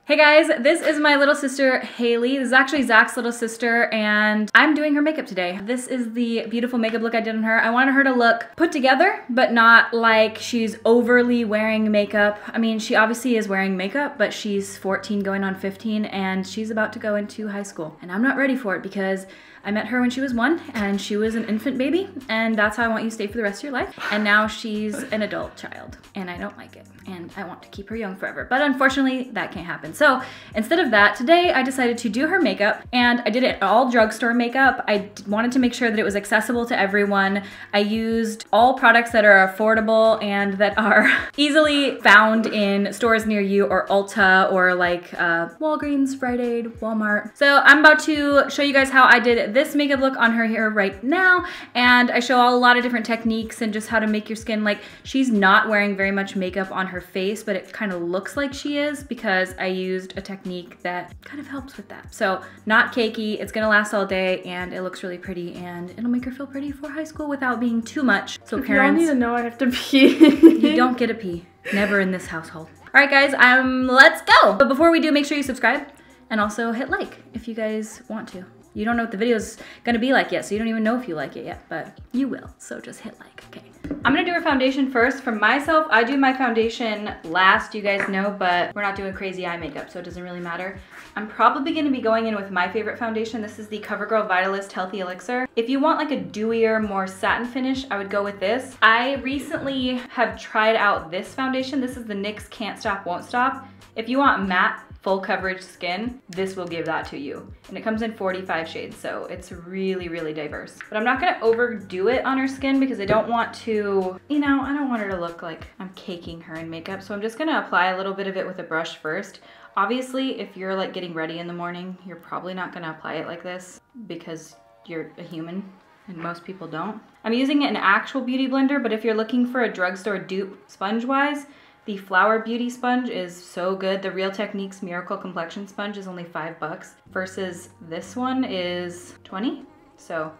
Hey guys, this is my little sister, Hailey. This is actually Zach's little sister, and I'm doing her makeup today. This is the beautiful makeup look I did on her. I wanted her to look put together, but not like she's overly wearing makeup. I mean, she obviously is wearing makeup, but she's 14 going on 15, and she's about to go into high school. And I'm not ready for it because I met her when she was 1 and she was an infant baby, and that's how I want you to stay for the rest of your life. And now she's an adult child and I don't like it. And I want to keep her young forever. But unfortunately, that can't happen. So instead of that, today I decided to do her makeup, and I did it all drugstore makeup. I wanted to make sure that it was accessible to everyone. I used all products that are affordable and that are easily found in stores near you, or ULTA, or like Walgreens, Rite Aid, Walmart. So I'm about to show you guys how I did this makeup look on her here right now. And I show a lot of different techniques and just how to make your skin, like, she's not wearing very much makeup on her face, but it kind of looks like she is because I used a technique that kind of helps with that. So not cakey, it's gonna last all day, and it looks really pretty, and it'll make her feel pretty for high school without being too much. So if parents, y'all need to know I have to pee. You don't get a pee. Never in this household. All right guys, let's go. But before we do, make sure you subscribe and also hit like if you guys want to. You don't know what the video's gonna be like yet, so you don't even know if you like it yet, but you will, so just hit like, okay. I'm gonna do her foundation first. For myself, I do my foundation last, you guys know, but we're not doing crazy eye makeup, so it doesn't really matter. I'm probably gonna be going in with my favorite foundation. This is the Covergirl Vitalist Healthy Elixir. If you want like a dewier, more satin finish, I would go with this. I recently have tried out this foundation. This is the NYX Can't Stop, Won't Stop. If you want matte, full coverage skin, this will give that to you. And it comes in 45 shades, so it's really, really diverse. But I'm not gonna overdo it on her skin because I don't want to, you know, I don't want her to look like I'm caking her in makeup. So I'm just gonna apply a little bit of it with a brush first. Obviously, if you're like getting ready in the morning, you're probably not gonna apply it like this because you're a human and most people don't. I'm using an actual beauty blender, but if you're looking for a drugstore dupe sponge-wise, the Flower Beauty sponge is so good. The Real Techniques Miracle Complexion sponge is only $5 versus this one is 20. So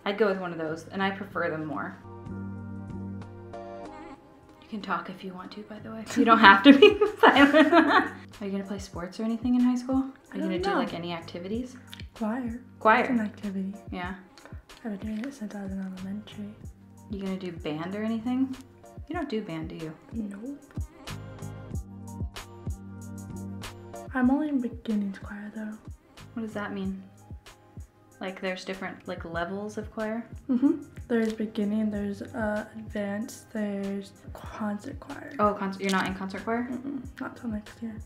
I'd go with one of those, and I prefer them more. You can talk if you want to, by the way. You don't have to be silent. Are you gonna play sports or anything in high school? Are you gonna do like any activities? Choir. Choir. It's an activity. Yeah. I've been doing it since I was in elementary. You gonna do band or anything? You don't do band, do you? Nope. I'm only in beginnings choir though. What does that mean? Like there's different like levels of choir? Mm-hmm. There's beginning, there's advanced, there's concert choir. Oh, you're not in concert choir? Mm-mm. Not till next year.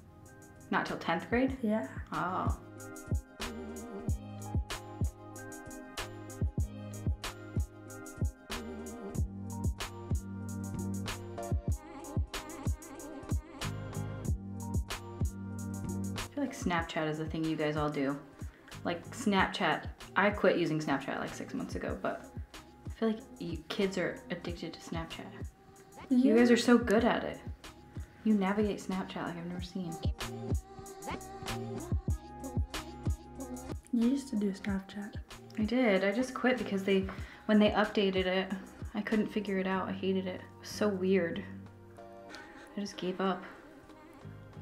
Not till 10th grade? Yeah. Oh. I feel like Snapchat is the thing you guys all do. Like Snapchat, I quit using Snapchat like 6 months ago, but I feel like you kids are addicted to Snapchat. Yeah. You guys are so good at it. You navigate Snapchat like I've never seen. You used to do Snapchat. I did, I just quit because when they updated it, I couldn't figure it out. I hated it. It was so weird. I just gave up.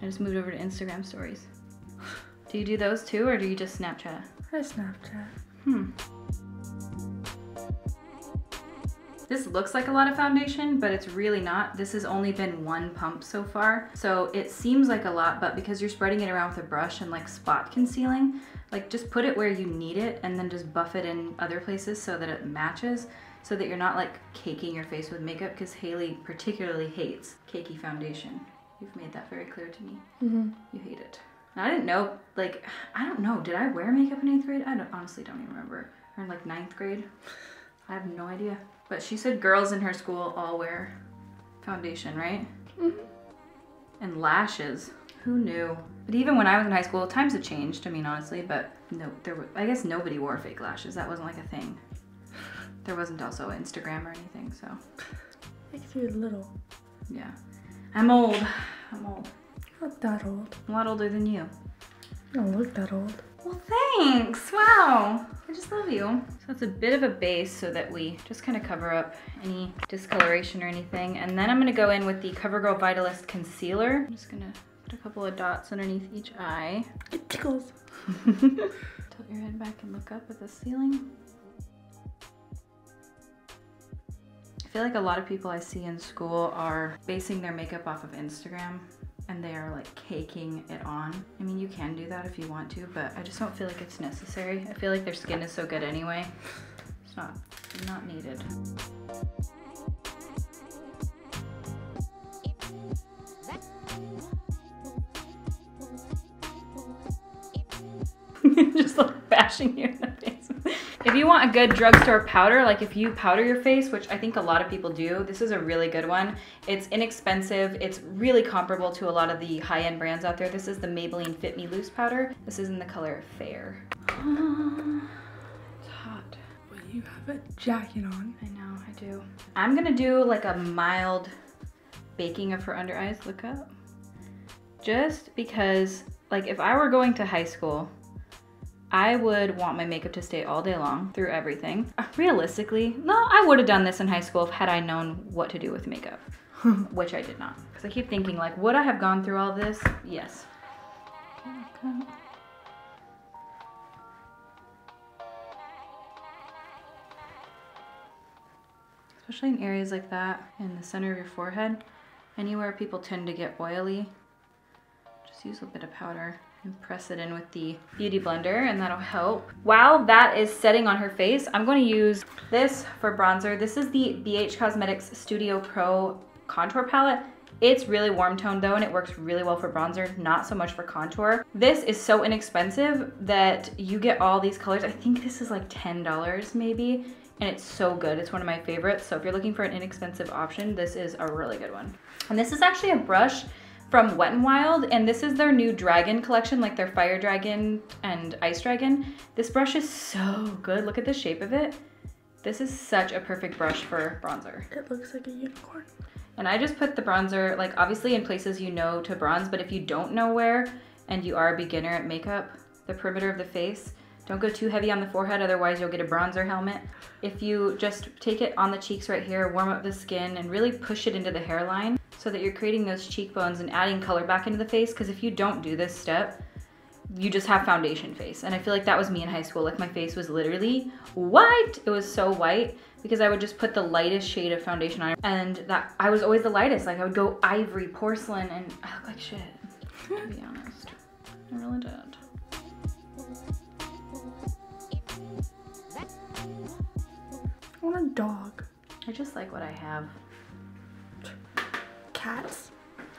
I just moved over to Instagram stories. Do you do those too, or do you just Snapchat? I Snapchat. This looks like a lot of foundation, but it's really not. This has only been one pump so far. So it seems like a lot, but because you're spreading it around with a brush and like spot concealing, like just put it where you need it and then just buff it in other places so that it matches, so that you're not like caking your face with makeup, because Hailey particularly hates cakey foundation. You've made that very clear to me. Mm-hmm. You hate it. I didn't know, like, I don't know, did I wear makeup in 8th grade? I honestly don't even remember. Or in like 9th grade? I have no idea. But she said girls in her school all wear foundation, right? Mm-hmm. And lashes. Who knew? But even when I was in high school, times have changed, I mean, honestly, but no, I guess nobody wore fake lashes. That wasn't like a thing. There wasn't also Instagram or anything, so. Like you're little. Yeah. I'm old. I'm old. Not that old. I'm a lot older than you. You don't look that old. Well, thanks. Wow. I just love you. So it's a bit of a base so that we just kind of cover up any discoloration or anything. And then I'm going to go in with the Covergirl Vitalist Concealer. I'm just going to Put a couple of dots underneath each eye. It tickles. Tilt your head back and look up at the ceiling. I feel like a lot of people I see in school are basing their makeup off of Instagram and they are like caking it on. I mean, you can do that if you want to, but I just don't feel like it's necessary. I feel like their skin is so good anyway. It's not needed. Just like bashing you in the face. If you want a good drugstore powder, like if you powder your face, which I think a lot of people do, this is a really good one. It's inexpensive. It's really comparable to a lot of the high-end brands out there. This is the Maybelline Fit Me Loose powder. This is in the color Fair. It's hot. Well, you have a jacket on. I know, I do. I'm gonna do like a mild baking of her under eyes. Look up. Just because, like, if I were going to high school, I would want my makeup to stay all day long through everything. Realistically, no, I would have done this in high school had I known what to do with makeup, which I did not. Because I keep thinking, like, would I have gone through all this? Yes. Okay. Especially in areas like that, in the center of your forehead, anywhere people tend to get oily, just use a bit of powder and press it in with the Beauty Blender, and that'll help. While that is setting on her face, I'm going to use this for bronzer. This is the BH Cosmetics Studio Pro Contour Palette. It's really warm toned though, and it works really well for bronzer, not so much for contour. This is so inexpensive that you get all these colors. I think this is like $10 maybe, and it's so good. It's one of my favorites. So if you're looking for an inexpensive option, this is a really good one. And this is actually a brush from Wet n Wild, and this is their new dragon collection, like their Fire Dragon and Ice Dragon. This brush is so good. Look at the shape of it. This is such a perfect brush for bronzer. It looks like a unicorn. And I just put the bronzer, like obviously in places you know to bronze, but if you don't know where and you are a beginner at makeup, the perimeter of the face, don't go too heavy on the forehead, otherwise you'll get a bronzer helmet. If you just take it on the cheeks right here, warm up the skin, and really push it into the hairline so that you're creating those cheekbones and adding color back into the face, because if you don't do this step, you just have foundation face. And I feel like that was me in high school. Like my face was literally white. It was so white because I would just put the lightest shade of foundation on it, and that I was always the lightest. Like I would go ivory, porcelain, and I look like shit, to be honest. I really did. I want a dog. I just like what I have. Cats?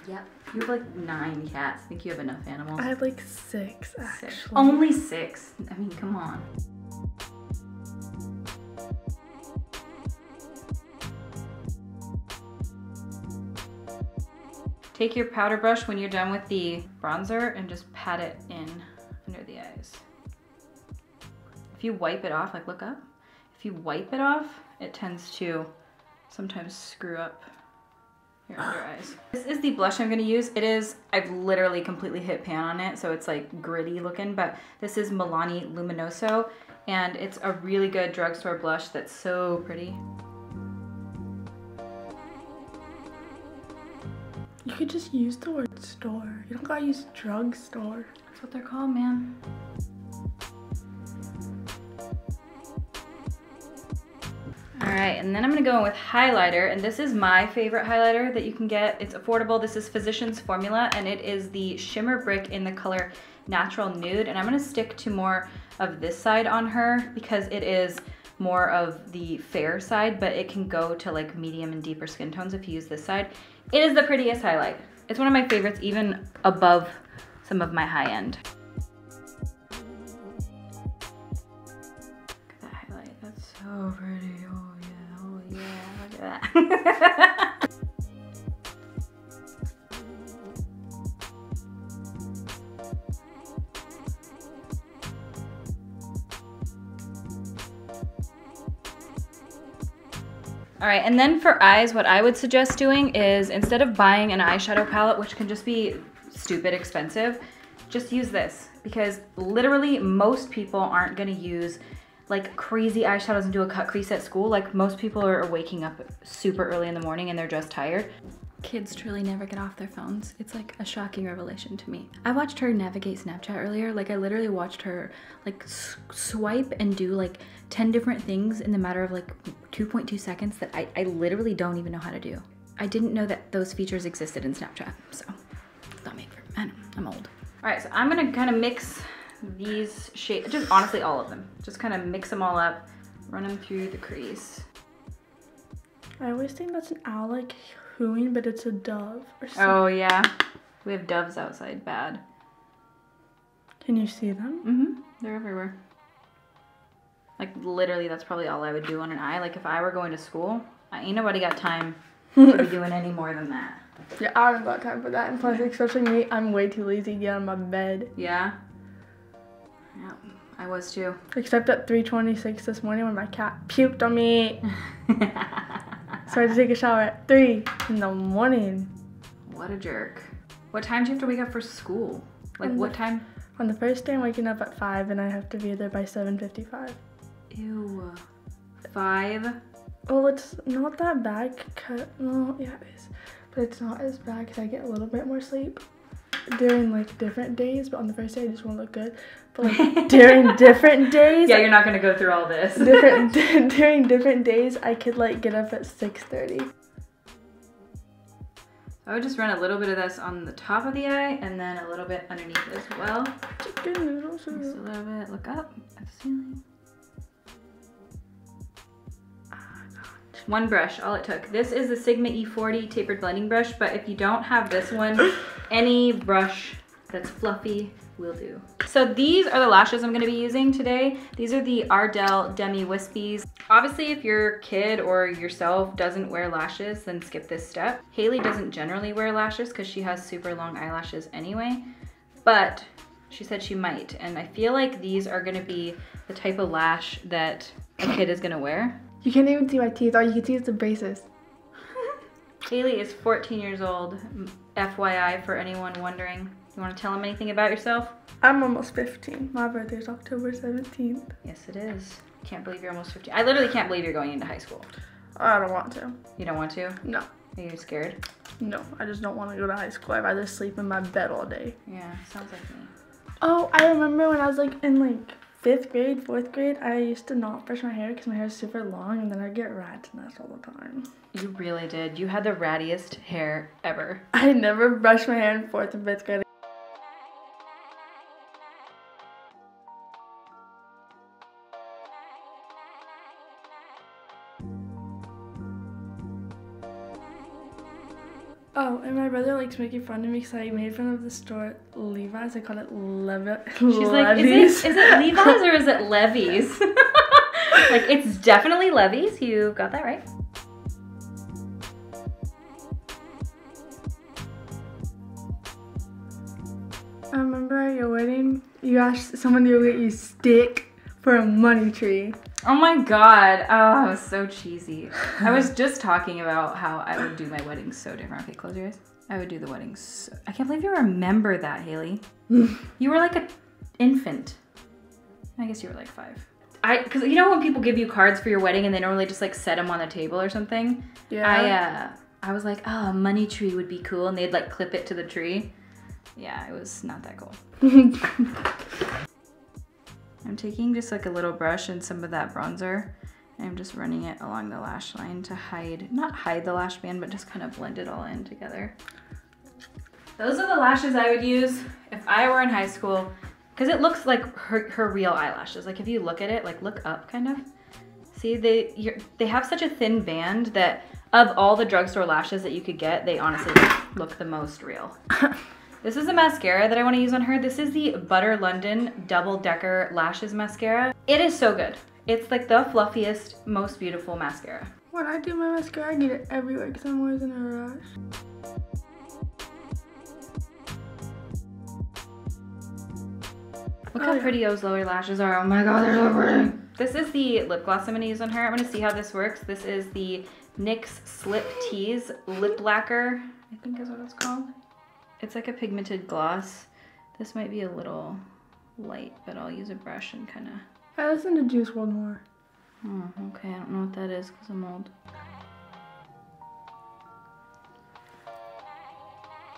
Yep. You have like 9 cats. I think you have enough animals. I have like 6 actually. 6. Only 6? I mean, come on. Take your powder brush when you're done with the bronzer and just pat it in under the eyes. If you wipe it off, like look up. If you wipe it off, it tends to sometimes screw up your under eyes. This is the blush I'm gonna use. It is, I've literally completely hit pan on it, so it's like gritty looking, but this is Milani Luminoso, and it's a really good drugstore blush that's so pretty. You could just use the word store. You don't gotta use drugstore. That's what they're called, man. All right, and then I'm gonna go in with highlighter, and this is my favorite highlighter that you can get. It's affordable. This is Physicians Formula, and it is the Shimmer Brick in the color Natural Nude, and I'm gonna stick to more of this side on her because it is more of the fair side, but it can go to like medium and deeper skin tones if you use this side. It is the prettiest highlight. It's one of my favorites, even above some of my high end. Look at that highlight, that's so pretty. Oh yeah, look at that. All right, and then for eyes, what I would suggest doing is instead of buying an eyeshadow palette, which can just be stupid expensive, just use this, because literally most people aren't gonna use like crazy eyeshadows and do a cut crease at school. Like most people are waking up super early in the morning and they're just tired. Kids truly never get off their phones. It's like a shocking revelation to me. I watched her navigate Snapchat earlier. Like I literally watched her like swipe and do like 10 different things in the matter of like 2.2 seconds that I literally don't even know how to do. I didn't know that those features existed in Snapchat, so don't make for, I'm old. All right, so I'm gonna kind of mix these shades, just honestly all of them. Just kind of mix them all up, run them through the crease. I always think that's an owl like hooing, but it's a dove or something. Oh yeah, we have doves outside, bad. Can you see them? Mm-hmm, they're everywhere. Like literally, that's probably all I would do on an eye. Like if I were going to school, ain't nobody got time to be doing any more than that. Yeah, I don't got time for that. And plus, especially me, I'm way too lazy to get out of my bed. Yeah? Yeah, I was too. Except at 3:26 this morning when my cat puked on me. So I had to take a shower at 3 in the morning. What a jerk. What time do you have to wake up for school? Like what time? On the first day, I'm waking up at 5 and I have to be there by 7:55. Ew. 5? Well, it's not that bad. Well, yeah, it is. But it's not as bad because I get a little bit more sleep during like different days. But on the first day, I just want to look good. But like during different days. Yeah, you're not going to go through all this. During different days, I could like get up at 6:30. I would just run a little bit of this on the top of the eye and then a little bit underneath as well. Chicken noodles. Just a little bit. Look up at the ceiling. One brush, all it took. This is the Sigma E40 tapered blending brush, but if you don't have this one, any brush that's fluffy will do. So these are the lashes I'm gonna be using today. These are the Ardell Demi Wispies. Obviously, if your kid or yourself doesn't wear lashes, then skip this step. Hailey doesn't generally wear lashes because she has super long eyelashes anyway, but she said she might. And I feel like these are gonna be the type of lash that a kid is gonna wear. You can't even see my teeth. All you can see is the braces. Hailey is 14 years old, FYI for anyone wondering. You want to tell them anything about yourself? I'm almost 15. My birthday's October 17th. Yes, it is. Can't believe you're almost 15. I literally can't believe you're going into high school. I don't want to. You don't want to? No. Are you scared? No, I just don't want to go to high school. I'd rather sleep in my bed all day. Yeah, sounds like me. Oh, I remember when I was like in like 5th grade, 4th grade, I used to not brush my hair because my hair is super long and then I'd get rat's nest all the time. You really did. You had the rattiest hair ever. I never brushed my hair in 4th and 5th grade. Oh, and my brother likes making fun of me because I made fun of the store Levi's. I called it She's like, is it Levi's or is it Levi's? Like, it's definitely Levi's. You got that right. I remember at your wedding, you asked someone to go get you stick for a money tree. Oh my god. Oh, it was so cheesy. I was just talking about how I would do my wedding so different. Okay, close your eyes. I would do the wedding so... I can't believe you remember that, Hailey. You were like an infant. I guess you were like 5. Because you know when people give you cards for your wedding and they normally just like set them on the table or something? Yeah. I was like, oh, a money tree would be cool. And they'd like clip it to the tree. Yeah, it was not that cool. I'm taking just like a little brush and some of that bronzer, and I'm just running it along the lash line to hide, not hide the lash band, but just kind of blend it all in together. Those are the lashes I would use if I were in high school, because it looks like her real eyelashes. Like if you look at it, like look up kind of. See, they have such a thin band that of all the drugstore lashes that you could get, they honestly look the most real. This is a mascara that I want to use on her. This is the Butter London Double Decker Lashes Mascara. It is so good. It's like the fluffiest, most beautiful mascara. When I do my mascara, I get it everywhere because I'm always in a rush. Look how pretty those lower lashes are. Oh my god, they're so pretty. This is the lip gloss I'm going to use on her. I'm going to see how this works. This is the NYX Slip Tease Lip Lacquer, I think is what it's called. It's like a pigmented gloss. This might be a little light, but I'll use a brush and kind of... I listen to Juice WRLD more. Oh, okay. I don't know what that is because I'm old.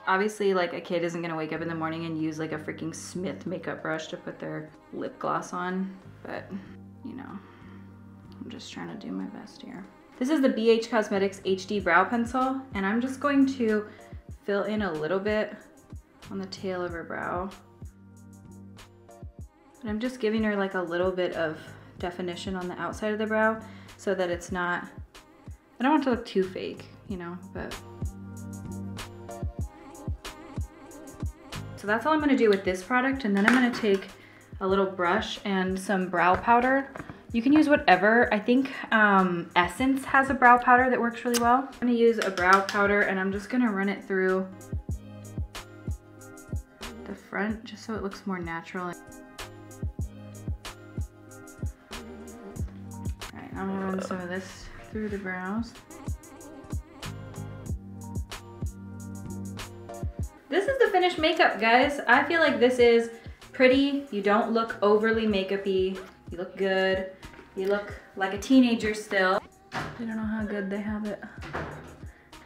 Obviously, like, a kid isn't gonna wake up in the morning and use like a freaking Smith makeup brush to put their lip gloss on, but you know, I'm just trying to do my best here. This is the BH Cosmetics HD Brow Pencil, and I'm just going to fill in a little bit on the tail of her brow. And I'm just giving her like a little bit of definition on the outside of the brow so that it's not, I don't want it to look too fake, you know, but. So that's all I'm gonna do with this product, and then I'm gonna take a little brush and some brow powder. You can use whatever. I think Essence has a brow powder that works really well. I'm gonna use a brow powder and I'm just gonna run it through the front just so it looks more natural. All right, I'm gonna run some of this through the brows. This is the finished makeup, guys. I feel like this is pretty. You don't look overly makeup-y. You look good. You look like a teenager still. They don't know how good they have it.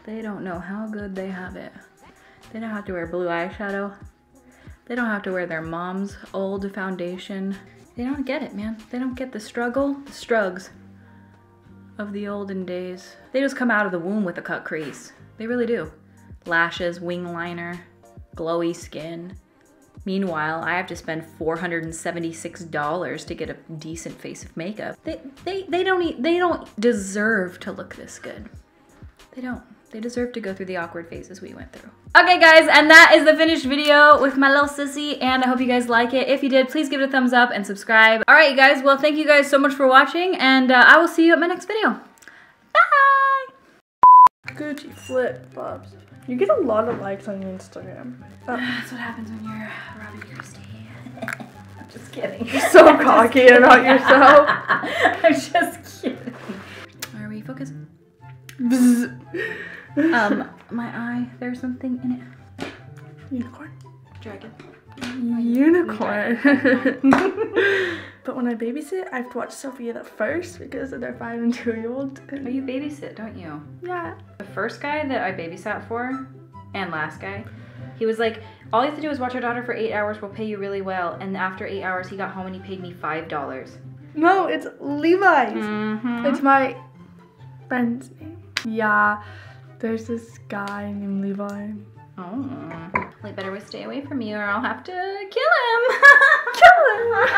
They don't know how good they have it. They don't have to wear blue eyeshadow. They don't have to wear their mom's old foundation. They don't get it, man. They don't get the struggle, the strugs of the olden days. They just come out of the womb with a cut crease. They really do. Lashes, wing liner, glowy skin. Meanwhile, I have to spend $476 to get a decent face of makeup. They don't deserve to look this good. They don't. They deserve to go through the awkward phases we went through. Okay guys, and that is the finished video with my little sissy, and I hope you guys like it. If you did, please give it a thumbs up and subscribe. All right, you guys, well, thank you guys so much for watching, and I will see you at my next video. Bye! Gucci flip flops. You get a lot of likes on your Instagram. That's what happens when you're Robbie Christie. I'm just kidding. You're so cocky about yourself. I'm just kidding. Are we focused? My eye, there's something in it. Unicorn. Dragon. Unicorn. But when I babysit, I have to watch Sophia first because they're 5 and 2-year-olds. Oh, you babysit, don't you? Yeah. The first guy that I babysat for, and last guy, he was like, all you have to do is watch our daughter for 8 hours, we'll pay you really well. And after 8 hours, he got home and he paid me $5. No, it's Levi's. Mm-hmm. It's my friend's name. Yeah, there's this guy named Levi. Oh. Well, you better stay away from you or I'll have to kill him. Kill him!